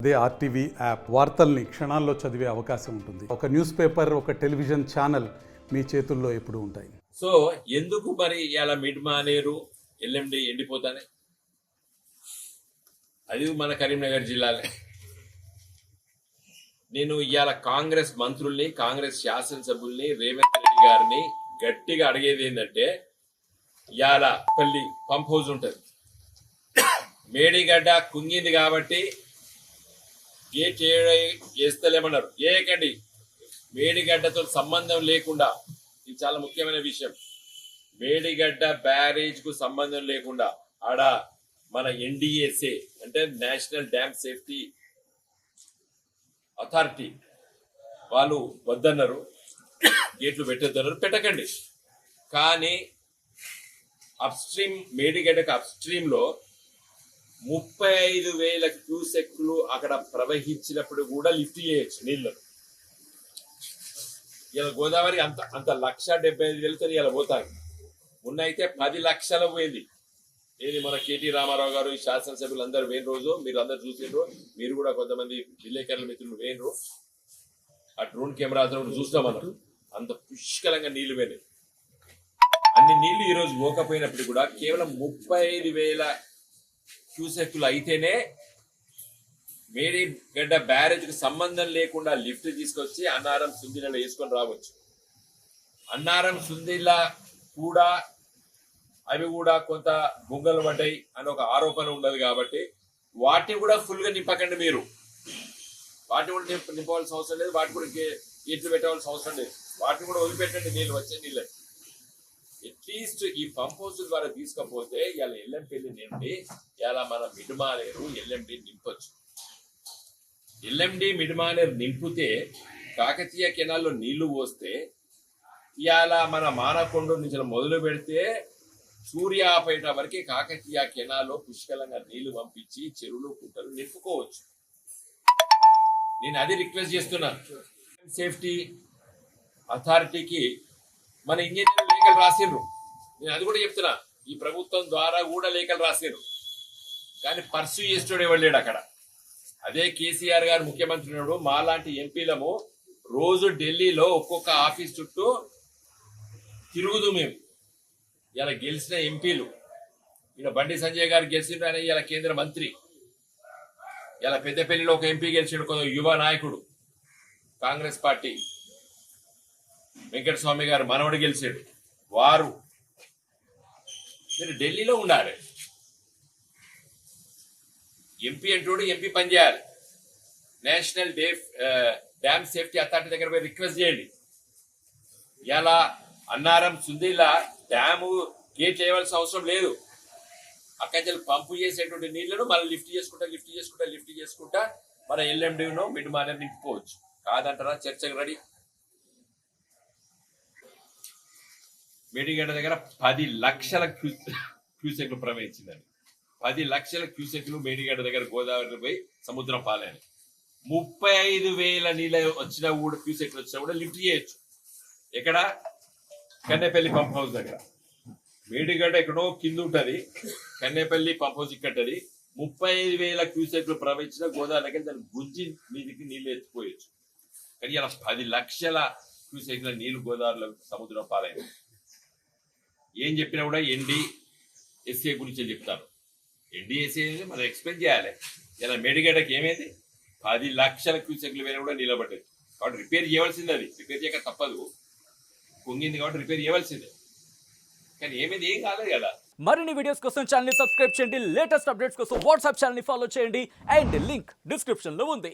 అదే RTV app వార్తల్ని క్షణాల్లో చదివే అవకాశం ఉంటుంది. ఒక న్యూస్ పేపర్, ఒక టెలివిజన్ ఛానల్ మీ చేతుల్లో ఎప్పుడూ ఉంటాయి. సో ఎందుకు మరి ఇలా మిడ్ మానేరు ఎల్ఎండి ఎండిపోతానే? అది మన కరీంనగర్ జిల్లాలే. నేను ఇవాళ కాంగ్రెస్ మంత్రుల్ని, కాంగ్రెస్ శాసనసభ్యుల్ని, రేవంత్ రెడ్డి గారిని గట్టిగా అడిగేది ఏంటంటే, ఇవాళ పల్లి పంప్ హౌస్ ఉంటుంది, మేడిగడ్డ కుంగింది కాబట్టి గేట్ వేస్తలేమన్నారు. ఏకండి మేడిగడ్డతో సంబంధం లేకుండా, ఇది చాలా ముఖ్యమైన విషయం, మేడిగడ్డ బ్యారేజ్ కు సంబంధం లేకుండా ఆడ మన ఎన్డీఎస్ఏ అంటే నేషనల్ డ్యామ్ సేఫ్టీ అథారిటీ వాళ్ళు వద్దన్నారు, గేట్లు పెట్టొద్దన్నారు. పెట్టకండి. కానీ అప్స్ట్రీమ్ మేడిగడ్డకు అప్స్ట్రీమ్ లో 35,000 క్యూసెక్లు అక్కడ ప్రవహించినప్పుడు కూడా లిఫ్ట్ చేయొచ్చు నీళ్లు. ఇలా గోదావరి అంత 1,75,000 ఇలా పోతాయి. మొన్న అయితే 10 లక్షల పోయింది. ఏది మన కేటీ రామారావు గారు, ఈ శాసనసభ్యులు అందరూ వేయిన రోజు మీరు అందరు చూసిండ్రు, మీరు కూడా కొంతమంది విలేకరుల మిత్రులు వేయినరు. ఆ డ్రోన్ కెమెరాతో చూసినాం మనం. అంత పుష్కలంగా నీళ్లు పోయినాయి. అన్ని నీళ్లు ఈ రోజు పోకపోయినప్పుడు కూడా కేవలం 35,000 క్యూసెక్లు అయితేనే మేడిగడ్డ బ్యారేజ్ కు సంబంధం లేకుండా లిఫ్ట్ తీసుకొచ్చి అన్నారం సుందిలలో వేసుకొని రావచ్చు. అన్నారం సుందిల కూడా అవి కూడా కొంత బొంగలు పడ్డాయి అని ఒక ఆరోపణ ఉండదు కాబట్టి వాటిని కూడా ఫుల్ గా నింపకండి. మీరు వాటిని కూడా నింపవలసిన అవసరం లేదు, వాటి కూడా గేట్లు పెట్టవలసిన అవసరం లేదు. వాటిని కూడా వదిలిపెట్టండి, నీళ్ళు వచ్చే నీళ్ళు. అట్లీస్ట్ ఈ పంప్ హౌస్ ద్వారా తీసుకపోతే ఇలా ఎల్ఎంపల్లి నిండి ఇలా మన మిడ్మానేరు ఎల్ఎండి నింపొచ్చు. ఎల్ఎండి మిడ్మానేరు నింపితే కాకతీయ కెనాల్లో నీళ్లు పోస్తే ఇవాళ మన మానకొండ నుంచి మొదలు పెడితే సూర్యాపేట వరకే కాకతీయ కెనాల్లో పుష్కలంగా నీళ్లు పంపించి చెరువులు కుంటలు నింపుకోవచ్చు. నేను అది రిక్వెస్ట్ చేస్తున్నాను. సేఫ్టీ అథారిటీకి మన ఇంజనీర్లు లేఖలు రాసిర్రు. నేను అది కూడా చెప్తున్నా, ఈ ప్రభుత్వం ద్వారా కూడా లేఖలు రాసిర్రు. కానీ పర్సూ చేసేటోడు ఎవరు లేడు అక్కడ. అదే కేసీఆర్ గారు ముఖ్యమంత్రి ఉన్నాడు, మాలాంటి ఎంపీలము రోజు ఢిల్లీలో ఒక్కొక్క ఆఫీస్ చుట్టూ తిరుగుదు. మేము ఇలా గెలిచిన ఎంపీలు, ఇలా బండి సంజయ్ గారు గెలిచిండు, ఆయన ఇలా కేంద్ర మంత్రి. ఇలా పెద్దపల్లిలో ఒక ఎంపీ గెలిచిండు, కొంత యువ నాయకుడు కాంగ్రెస్ పార్టీ, వెంకటస్వామి గారు మనవడు గెలిచాడు. వారు మీరు ఢిల్లీలో ఉండాలి. ఎంపీ అంటూ ఎంపీ పనిచేయాలి. నేషనల్ డ్యామ్ సేఫ్టీ అథారిటీ దగ్గర పోయి రిక్వెస్ట్ చేయండి. ఇలా అన్నారం సుందిలా డ్యాము గేట్ చేయవలసిన అవసరం లేదు. అక్కడి పంపు చేసేటువంటి నీళ్లను మనం లిఫ్ట్ చేసుకుంటా మన ఎల్ఎండిను మిడ్ మానేరు నింపుకోవచ్చు. కాదంటారా? చర్చకు రెడీ. మేడిగడ్డ దగ్గర 10 లక్షల క్యూసెక్లు ప్రవహించిందండి. 10 లక్షల క్యూసెక్లు మేడిగడ్డ దగ్గర గోదావరి పోయి సముద్రం పాలని. 35,000 నీళ్ళ వచ్చినా కూడా క్యూసెక్లు వచ్చినా కూడా లిఫ్ట్ చేయొచ్చు. ఎక్కడ? కన్నేపల్లి పంప్ హౌస్ దగ్గర. మేడిగడ్డ ఎక్కడో కింద ఉంటది, కన్నేపల్లి పంప్ హౌస్ ఇక్కటది. 35,000 క్యూసెక్లు ప్రవహించిన గోదావరి దగ్గర దాన్ని గుంజి మీదికి నీళ్లు ఎత్తిపోయొచ్చు. కానీ ఇలా 10 లక్షల క్యూసెక్ల నీళ్లు గోదావరిలో సముద్రం పాలైంది. ఏం చెప్పినా కూడా ఎన్డీఎస్ఏ గురించి చెప్తారు. ఎన్డీఎస్ఏ మనం ఎక్స్ప్లెయిన్ చేయాలి. ఇలా మేడిగడ్డకి ఏమైంది? 10 లక్షల క్యూసెక్లు వేరే కూడా నిలబడ్డది. కాబట్టి రిపేర్ చేయవలసింది. అది రిపేర్ చేయక తప్పదు, కుంగింది కాబట్టి రిపేర్ చేయవలసిందే. కానీ ఏమైంది? ఏం కాలేదు కదా. మరిన్ని వీడియోస్ కోసం ఛానల్ ని సబ్స్క్రైబ్ చేయండి. లేటెస్ట్ అప్డేట్స్ కోసం వాట్సాప్ ఛానల్ ని ఫాలో చేయండి. అండ్ లింక్ డిస్క్రిప్షన్ లో ఉంది.